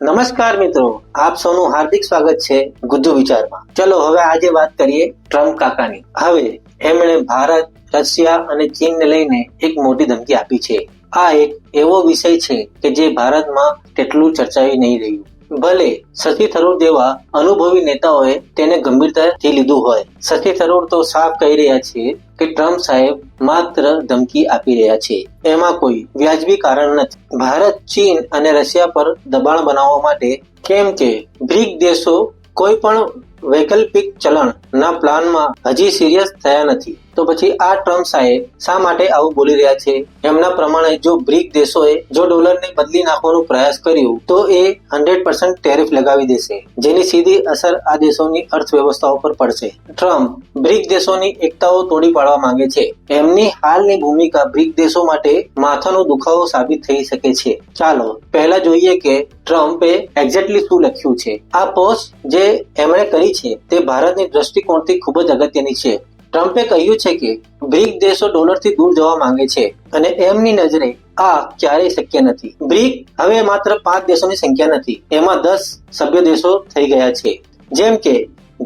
નમસ્કાર મિત્રો, આપ સૌનું હાર્દિક સ્વાગત છે ગુજ્જુ વિચારમાં। ચલો હવે આજે વાત કરીએ ટ્રમ્પ કાકાની। હવે એમણે ભારત, રશિયા અને ચીનને લઈને એક મોટી ધમકી આપી છે। આ એક એવો વિષય છે કે જે ભારતમાં તેટલું ચર્ચાઈ નહીં રહ્યું। ભલે શશી થરૂર જેવા અનુભવી નેતાઓએ તેને ગંભીરતાથી લીધું હોય, શશી થરૂર તો સાફ કહી રહ્યા છે કે ટ્રમ્પ સાહેબ માત્ર ધમકી આપી રહ્યા છે, એમાં કોઈ વ્યાજબી કારણ નથી। ભારત, ચીન અને રશિયા પર દબાણ બનાવવા માટે, કેમ કે બ્રિક દેશો કોઈ પણ વૈકલ્પિક ચલણના પ્લાનમાં હજી સિરિયસ થયા નથી, તો પછી આ ટ્રમ્પ સાહેબ શા માટે આવું બોલી રહ્યા છે? એમના પ્રમાણે જો બ્રિક દેશોએ જો ડોલરને બદલી નાખવાનો પ્રયાસ કર્યો તો એ 100% ટેરિફ લગાવી દેશે, જેની સીધી અસર આ દેશોની અર્થવ્યવસ્થાઓ પર પડશે। ટ્રમ્પ બ્રિક દેશોની એકતાઓ તોડી પાડવા માંગે છે। એમની હાલની ભૂમિકા બ્રિક દેશો માટે માથાનો દુખાવો સાબિત થઈ શકે છે। ચાલો પહેલા જોઈએ કે ટ્રમ્પે એક્ઝેક્ટલી શું લખ્યું છે। આ પોસ્ટ જે એમણે કરી છે તે ભારતની દ્રષ્ટિકોણથી ખૂબ જ અગત્યની છે। ટ્રમ્પે કહ્યું છે કે બ્રિક દેશો ડોલરથી દૂર જવા માંગે છે અને એમની નજરે આ ક્યારેય શક્ય નથી। બ્રિક હવે માત્ર 5 દેશોની સંખ્યા નથી, એમાં 10 સભ્ય દેશો થઈ ગયા છે, જેમ કે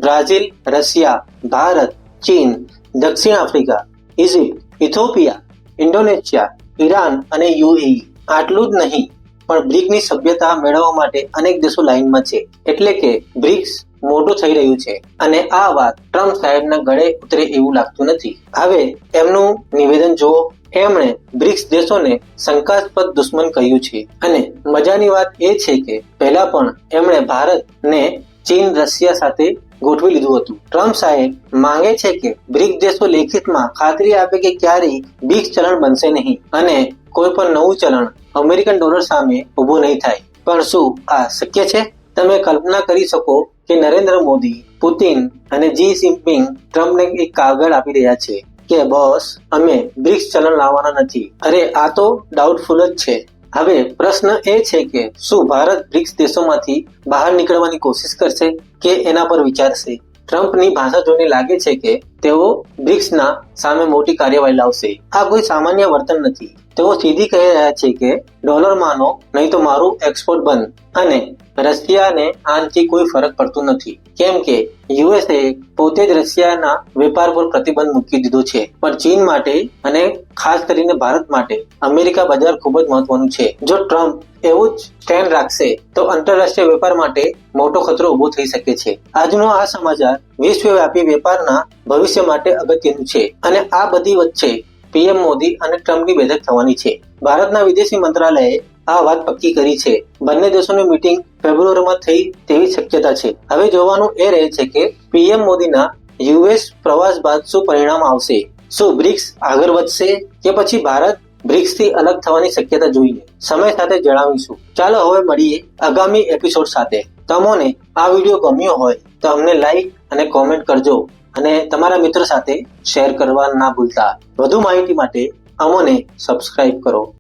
બ્રાઝિલ, રશિયા, ભારત, ચીન, દક્ષિણ Africa, Egypt, Ethiopia, Indonesia, Iran અને યુએઈ। આટલું જ નહીં પણ બ્રિકની સભ્યતા મેળવવા માટે અનેક દેશો લાઇનમાં છે, એટલે કે બ્રિક્સ મોટું થઈ રહ્યું છે અને આ વાત ટ્રમ્પ સાહેબના ગળે ઉતરે એવું લાગતું નથી। હવે એમનું નિવેદન જુઓ। એમણે બ્રિક્સ દેશોને શંકાસ્પદ દુશ્મન કહ્યું છે અને મજાની વાત એ છે કે પહેલા પણ એમણે ભારતને ચીન, રશિયા સાથે ગોઠવી લીધું હતું। ટ્રમ્પ સાહેબ માંગે છે કે બ્રિક દેશો લેખિતમાં ખાતરી આપે કે ક્યારેય બ્રિક્સ ચલણ બનશે નહીં અને કોઈ પણ નવું ચલણ અમેરિકન ડોલર સામે ઉભું નહીં થાય। પણ શું આ શક્ય છે? તમે કલ્પના કરી શકો કે નરેન્દ્ર મોદી, પુતિન અને જી જિનપિંગ ટ્રમ્પને એક કાગળ આપી રહ્યા છે કે બોસ, અમે બ્રિક્સ ચલણ લાવવાના નથી। અરે આ તો ડાઉટફુલ જ છે। હવે પ્રશ્ન એ છે કે શું ભારત બ્રિક્સ દેશોમાંથી બહાર નીકળવાની કોશિશ કરશે કે એના પર વિચારશે? ટ્રમ્પની ભાષા જોઈને લાગે છે કે તેઓ બ્રિક્સના સામે મોટી કાર્યવાહી લાવશે। આ કોઈ સામાન્ય વર્તન નથી। તેઓ સીધી કહી રહ્યા છે કે ડોલર માનો નહીં તો મારું એક્સપોર્ટ બંધ, અને રશિયાને આનાથી કોઈ ફરક પડતો નથી, કેમ કે યુએસએ પોતે જ રશિયાના વેપાર પર પ્રતિબંધ મૂકી દીધો છે। પણ ચીન માટે અને ખાસ કરીને ભારત માટે અમેરિકા બજાર ખૂબ જ મહત્વનું છે। જો ટ્રમ્પ એવું જ સ્ટેન્ડ રાખશે તો આંતરરાષ્ટ્રીય વેપાર માટે મોટો ખતરો ઉભો થઈ શકે છે। આજનો આ સમાચાર વિશ્વવ્યાપી વેપારના ભવિષ્ય માટે અગત્યનું છે અને આ બધી વચ્ચે પીએમ મોદી અને ટ્રમ્પની બેઠક થવાની છે। ભારતના વિદેશી મંત્રાલયે આ વાત પક્કી કરી છે। બંને દેશોની મીટિંગ ફેબ્રુઆરીમાં થઈ તેવી શક્યતા છે। હવે જોવાનું એ રહે છે કે પીએમ મોદીના યુએસ પ્રવાસ બાદ શું પરિણામ આવશે। શું બ્રિક્સ આગળ વધશે કે પછી ભારત બ્રિક્સથી અલગ થવાની શક્યતા જોઈએ? સમય સાથે જણાવીશું। ચાલો હવે મળીએ આગામી એપિસોડ સાથે। તમને આ વિડીયો ગમ્યો હોય તો અમને લાઈક અને કોમેન્ટ કરજો અને તમારા મિત્રો સાથે શેર કરવા ના ભૂલતા। વધુ માહિતી માટે અમને સબસ્ક્રાઇબ કરો।